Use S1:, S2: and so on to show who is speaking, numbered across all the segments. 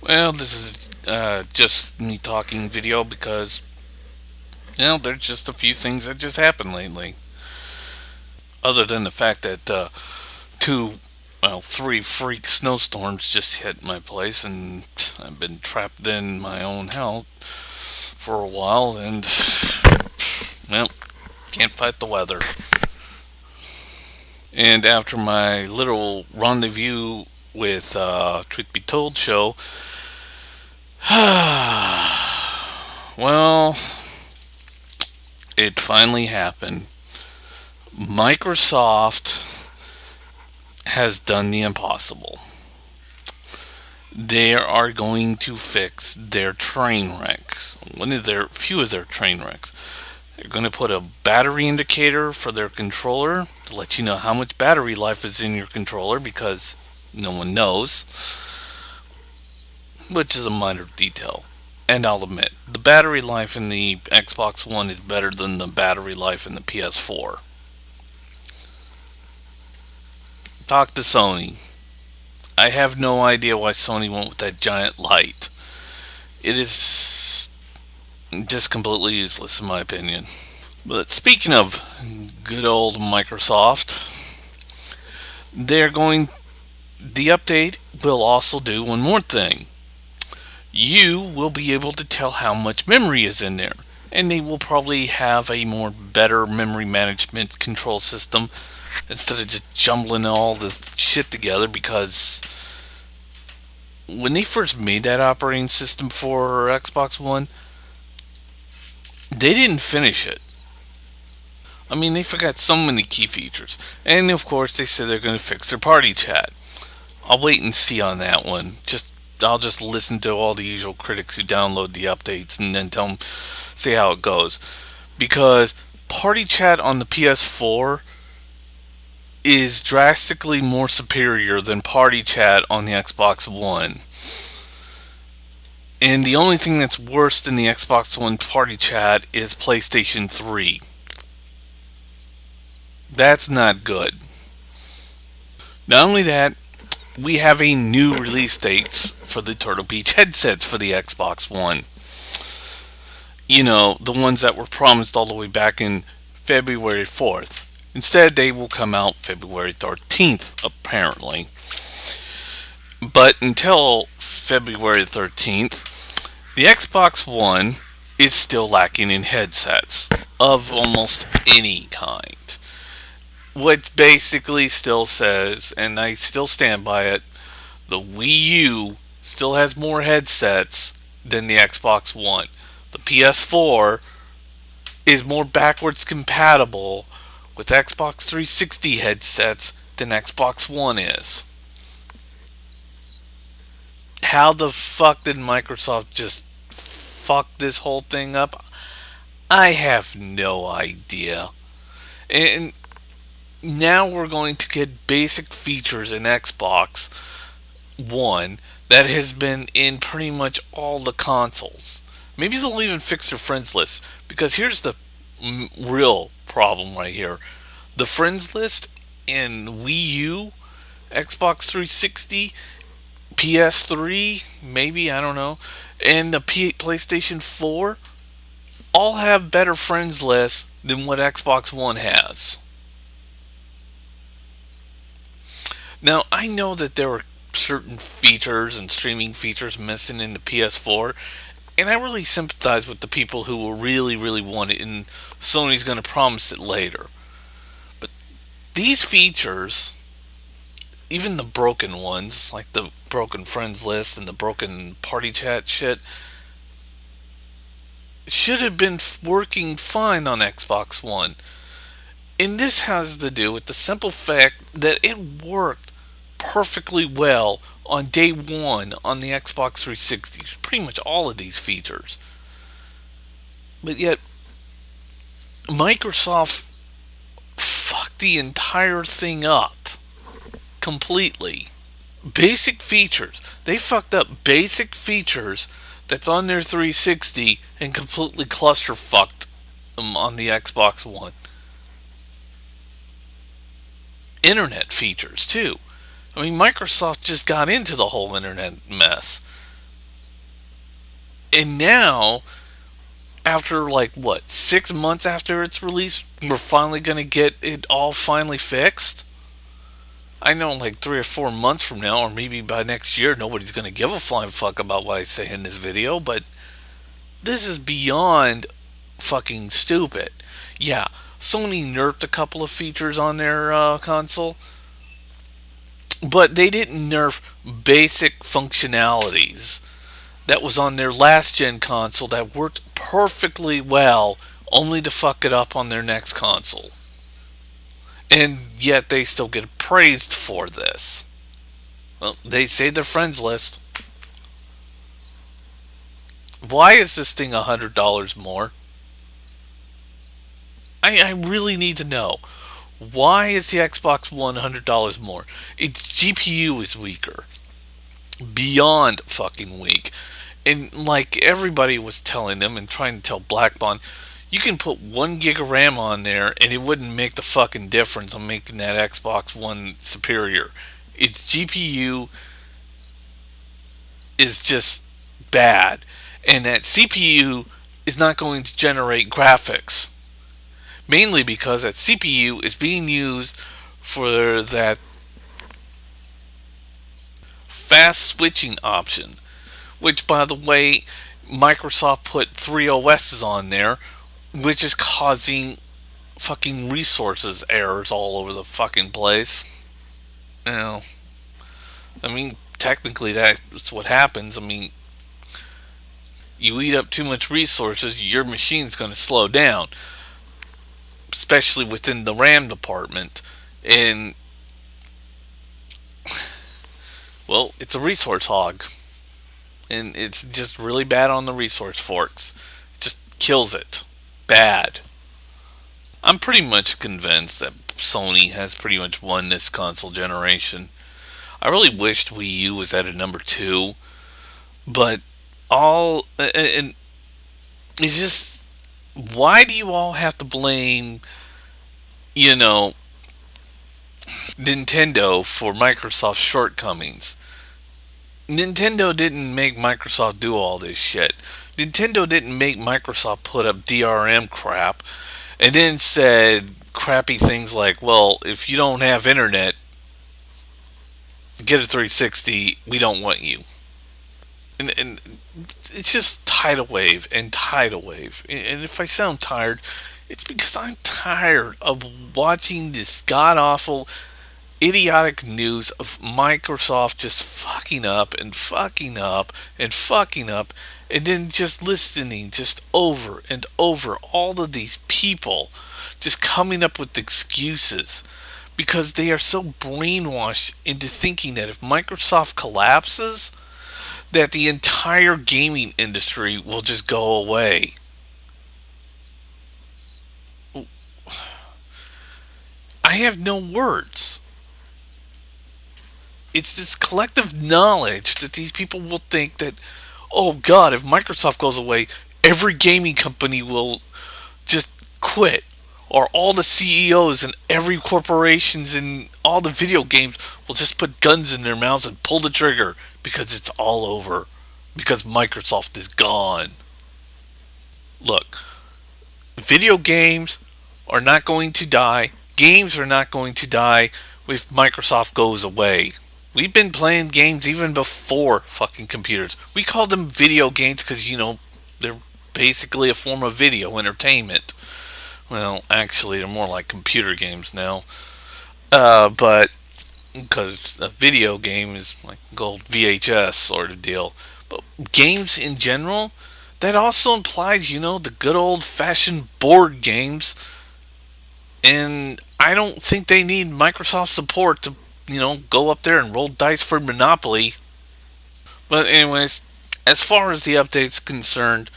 S1: Well, this is just me talking video because, there's just a few things that just happened lately. Other than the fact that three freak snowstorms just hit my place, and I've been trapped in my own house for a while, and, well, can't fight the weather. And after my little rendezvous with Truth Be Told show, well, it finally happened. Microsoft has done the impossible. They are going to fix their train wrecks. Few of their train wrecks. They're going to put a battery indicator for their controller to let you know how much battery life is in your controller because no one knows, which is a minor detail. And I'll admit, the battery life in the Xbox One is better than the battery life in the PS4. Talk to Sony. I have no idea why Sony went with that giant light. It is just completely useless, in my opinion. But speaking of good old Microsoft, they're going. The update will also do one more thing. You will be able to tell how much memory is in there, and they will probably have a more better memory management control system instead of just jumbling all this shit together because when they first made that operating system for Xbox One, they didn't finish it. I mean, they forgot so many key features. And of course, they said they're going to fix their party chat. I'll wait and see on that one. I'll just listen to all the usual critics who download the updates and then see how it goes. Because party chat on the PS4 is drastically more superior than party chat on the Xbox One. And the only thing that's worse than the Xbox One party chat is PlayStation 3. That's not good. Not only that, we have a new release dates for the Turtle Beach headsets for the Xbox One. You know, the ones that were promised all the way back in February 4th. Instead, they will come out February 13th, apparently. But until February 13th, the Xbox One is still lacking in headsets of almost any kind. Which basically still says, and I still stand by it, the Wii U still has more headsets than the Xbox One. The PS4 is more backwards compatible with Xbox 360 headsets than Xbox One is. How the fuck did Microsoft just fuck this whole thing up? I have no idea. And now we're going to get basic features in Xbox One that has been in pretty much all the consoles. Maybe they'll even fix their friends list because here's the real problem right here. The friends list in Wii U, Xbox 360, PS3, maybe, I don't know, and the PlayStation 4 all have better friends lists than what Xbox One has. Now, I know that there are certain features and streaming features missing in the PS4, and I really sympathize with the people who will really, really want it, and Sony's going to promise it later. But these features, even the broken ones, like the broken friends list and the broken party chat shit, should have been working fine on Xbox One. And this has to do with the simple fact that it worked perfectly well on day one on the Xbox 360. Pretty much all of these features. But yet, Microsoft fucked the entire thing up completely. Basic features. They fucked up basic features that's on their 360 and completely cluster fucked them on the Xbox One. Internet features, too. I mean, Microsoft just got into the whole internet mess. And now, after like what, 6 months after its release, we're finally gonna get it all finally fixed. I know, like 3 or 4 months from now, or maybe by next year, nobody's gonna give a flying fuck about what I say in this video, but this is beyond fucking stupid. Yeah, Sony nerfed a couple of features on their console, but they didn't nerf basic functionalities that was on their last gen console that worked perfectly well, only to fuck it up on their next console. And yet they still get praised for this. Well, they say their friends list. Why is this thing $100 more? I really need to know. Why is the Xbox One $100 more? Its GPU is weaker. Beyond fucking weak. And like everybody was telling them and trying to tell Blackbond, you can put 1 gig of RAM on there and it wouldn't make the fucking difference on making that Xbox One superior. Its GPU is just bad. And that CPU is not going to generate graphics. Mainly because that CPU is being used for that fast switching option. Which, by the way, Microsoft put 3 OSs on there, which is causing fucking resources errors all over the fucking place. You know, I mean, technically that's what happens. I mean, you eat up too much resources, your machine's going to slow down, especially within the RAM department. And, well, it's a resource hog. And it's just really bad on the resource forks. It just kills it. Bad. I'm pretty much convinced that Sony has pretty much won this console generation. I really wished Wii U was at a number 2, but all and it's just, why do you all have to blame, you know, Nintendo for Microsoft's shortcomings? Nintendo didn't make Microsoft do all this shit. Nintendo didn't make Microsoft put up DRM crap and then said crappy things like, well, if you don't have internet, get a 360, we don't want you. And it's just tidal wave and tidal wave. And if I sound tired, it's because I'm tired of watching this god awful, idiotic news of Microsoft just fucking up and fucking up and fucking up, and then just listening just over and over all of these people just coming up with excuses because they are so brainwashed into thinking that if Microsoft collapses, that the entire gaming industry will just go away. I have no words. It's this collective knowledge that these people will think that, oh god, if Microsoft goes away, every gaming company will just quit. Or all the CEOs and every corporations and all the video games will just put guns in their mouths and pull the trigger because it's all over. Because Microsoft is gone. Look, video games are not going to die. Games are not going to die if Microsoft goes away. We've been playing games even before fucking computers. We call them video games because, they're basically a form of video entertainment. Well, actually, they're more like computer games now. But because a video game is like gold VHS sort of deal. But games in general, that also implies, the good old fashioned board games. And I don't think they need Microsoft support to, go up there and roll dice for Monopoly. But, anyways, as far as the update's concerned,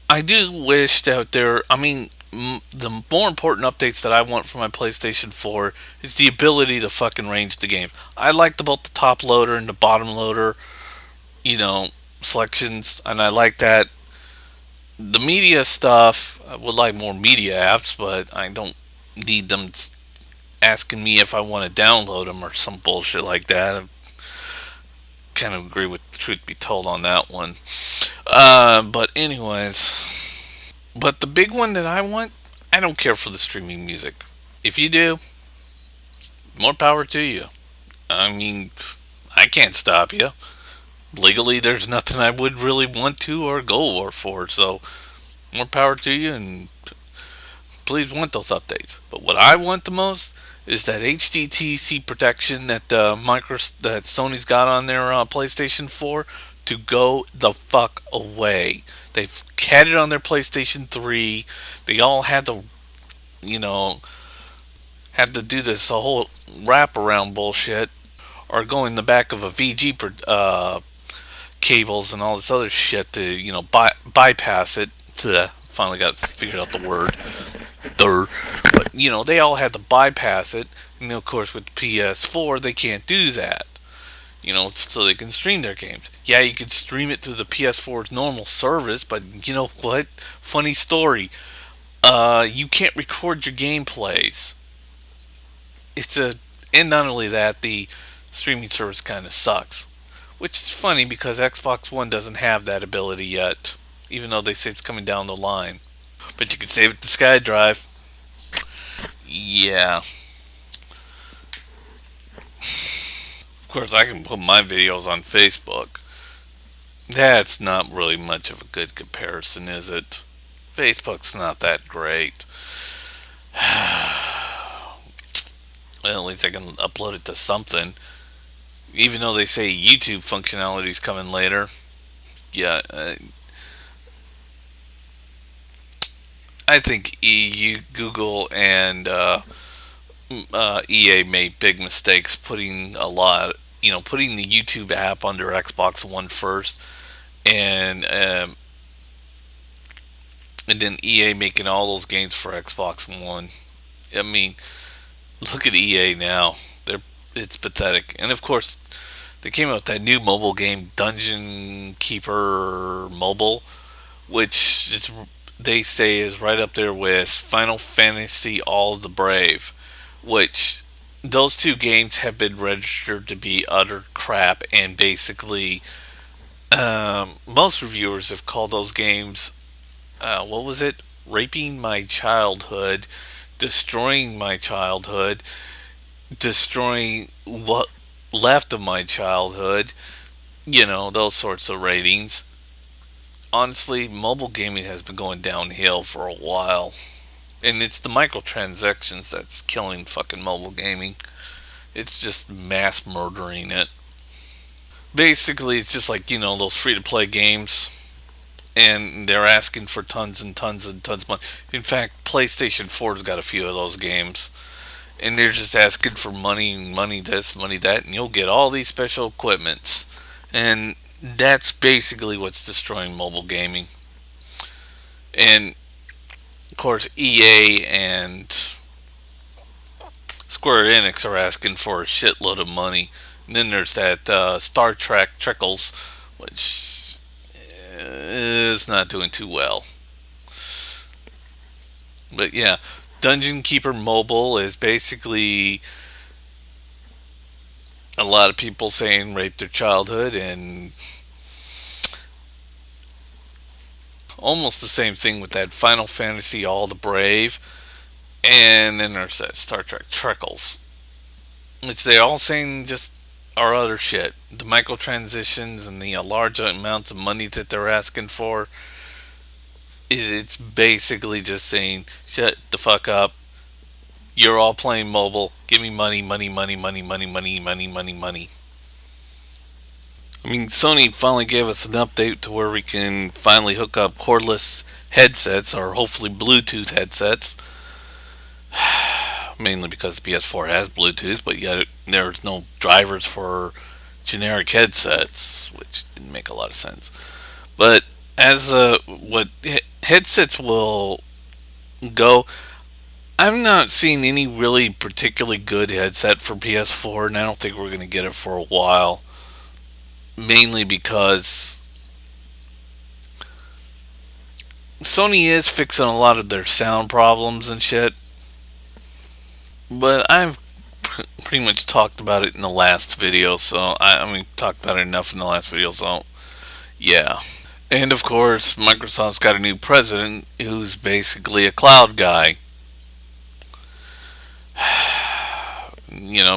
S1: I do wish that the more important updates that I want for my PlayStation 4 is the ability to fucking range the game. I liked both the top loader and the bottom loader, selections, and I like that. The media stuff, I would like more media apps, but I don't need them asking me if I want to download them or some bullshit like that. I kind of agree with the truth be told on that one. But anyways, but the big one that I want, I don't care for the streaming music. If you do, more power to you. I mean, I can't stop you. Legally, there's nothing I would really want to or go or for. So, more power to you, and please want those updates. But what I want the most is that HDTC protection that that Sony's got on their PlayStation 4 to go the fuck away. They've had it on their PlayStation 3. They all had to, you know, had to do this a whole wraparound bullshit, or go in the back of a VG cables and all this other shit to bypass it. To finally got figured out the word. But they all had to bypass it. And of course, with the PS4, they can't do that. So they can stream their games. Yeah, you can stream it through the PS4's normal service, but you know what? Funny story. You can't record your gameplays. It's a and not only that, the streaming service kind of sucks, which is funny because Xbox One doesn't have that ability yet, even though they say it's coming down the line. But you can save it to SkyDrive. Yeah, of course I can put my videos on Facebook. That's not really much of a good comparison, is it? Facebook's not that great. Well, at least I can upload it to something. Even though they say YouTube functionality is coming later. Yeah, I think Google, and EA made big mistakes putting the YouTube app under Xbox One first, and and then EA making all those games for Xbox One. I mean, look at EA now. It's pathetic. And of course, they came out with that new mobile game, Dungeon Keeper Mobile, which they say is right up there with Final Fantasy All the Brave, which those two games have been registered to be utter crap, and basically, most reviewers have called those games, what was it? Raping my childhood, destroying my childhood, destroying what left of my childhood, those sorts of ratings. Honestly, mobile gaming has been going downhill for a while. And it's the microtransactions that's killing fucking mobile gaming. It's just mass murdering it. Basically, it's just like, those free to play games. And they're asking for tons and tons and tons of money. In fact, PlayStation 4's got a few of those games. And they're just asking for money, money this, money that, and you'll get all these special equipments. And that's basically what's destroying mobile gaming. And of course, EA and Square Enix are asking for a shitload of money. And then there's that Star Trek Trickles, which is not doing too well. But yeah, Dungeon Keeper Mobile is basically a lot of people saying rape their childhood, and almost the same thing with that Final Fantasy All the Brave, and then there's that Star Trek Trickles, which they all saying just are other shit. The microtransitions and the large amounts of money that they're asking for, it's basically just saying, shut the fuck up. You're all playing mobile. Give me money, money, money, money, money, money, money, money, money. I mean, Sony finally gave us an update to where we can finally hook up cordless headsets, or hopefully Bluetooth headsets. Mainly because the PS4 has Bluetooth, but yet there's no drivers for generic headsets, which didn't make a lot of sense. But as what headsets will go, I'm not seeing any really particularly good headset for PS4, and I don't think we're going to get it for a while. Mainly because Sony is fixing a lot of their sound problems and shit. But I've pretty much talked about it in the last video, so talked about it enough in the last video, so yeah. And of course, Microsoft's got a new president who's basically a cloud guy.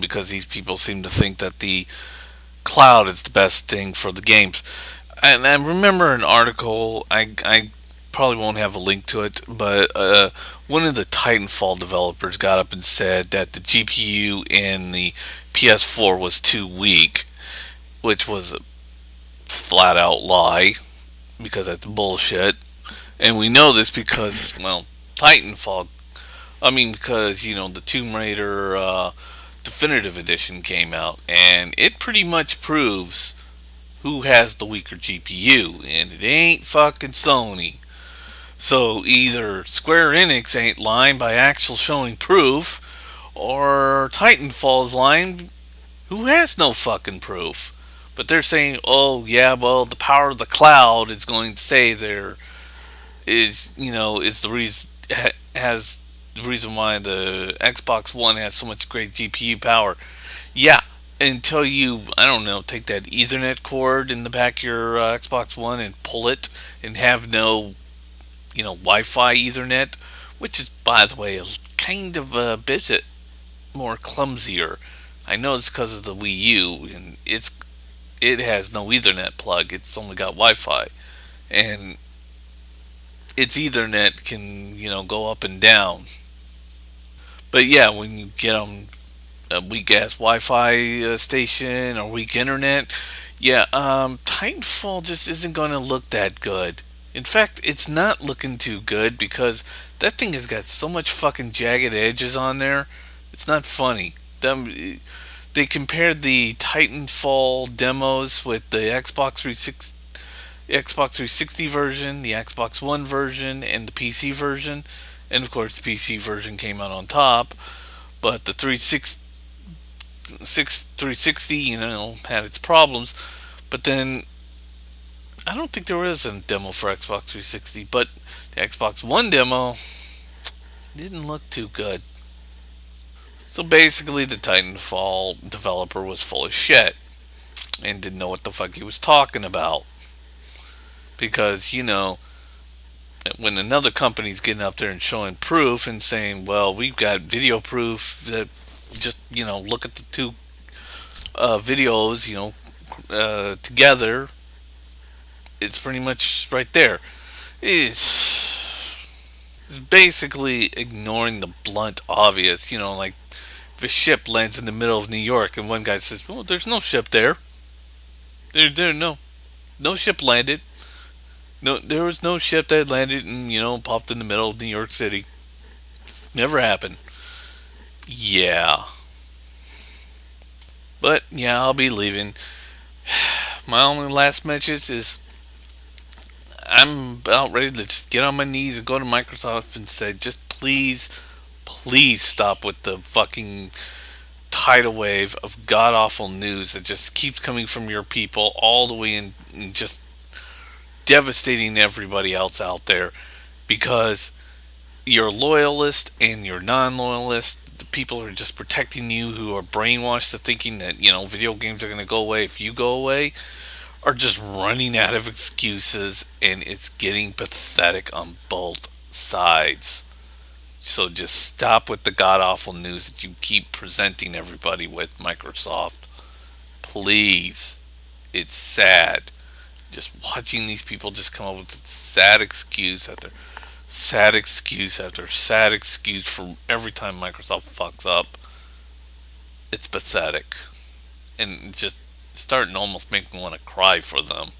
S1: Because these people seem to think that the cloud is the best thing for the games. And I remember an article, I probably won't have a link to it, but one of the Titanfall developers got up and said that the GPU in the PS4 was too weak, which was a flat out lie because that's bullshit. And we know this because, well, Titanfall. I mean, because, the Tomb Raider Definitive Edition came out, and it pretty much proves who has the weaker GPU, and it ain't fucking Sony. So either Square Enix ain't lying by actual showing proof, or Titanfall's lying who has no fucking proof. But they're saying, oh yeah, well the power of the cloud is going to say there is the reason has the reason why the Xbox One has so much great GPU power. Yeah, until you, I don't know, take that Ethernet cord in the back of your Xbox One and pull it and have no, Wi-Fi Ethernet, which is, by the way, kind of a bit more clumsier. I know it's because of the Wii U, and it has no Ethernet plug. It's only got Wi-Fi, and its Ethernet can go up and down. But yeah, when you get on a weak ass Wi-Fi station or weak internet, yeah, Titanfall just isn't going to look that good. In fact, it's not looking too good because that thing has got so much fucking jagged edges on there. It's not funny. They compared the Titanfall demos with the Xbox 360 version, the Xbox One version, and the PC version. And of course, the PC version came out on top, but the 360, had its problems. But then I don't think there was a demo for Xbox 360, but the Xbox One demo didn't look too good. So basically, the Titanfall developer was full of shit and didn't know what the fuck he was talking about. Because, when another company's getting up there and showing proof and saying, well, we've got video proof that just, look at the two videos, together, it's pretty much right there. It's basically ignoring the blunt obvious, like if a ship lands in the middle of New York and one guy says, well, there's no ship there. No ship landed. No, there was no ship that landed and popped in the middle of New York City. Never happened. Yeah, but yeah, I'll be leaving. My only last message is I'm about ready to just get on my knees and go to Microsoft and say, just please, please stop with the fucking tidal wave of god awful news that just keeps coming from your people all the way in and just devastating everybody else out there because you're loyalist and you're non-loyalist. The people are just protecting you who are brainwashed to thinking that video games are going to go away if you go away are just running out of excuses, and it's getting pathetic on both sides. So just stop with the god awful news that you keep presenting everybody with, Microsoft. Please. It's sad. Just watching these people just come up with sad excuse after sad excuse after sad excuse for every time Microsoft fucks up. It's pathetic. And just starting to almost make me want to cry for them.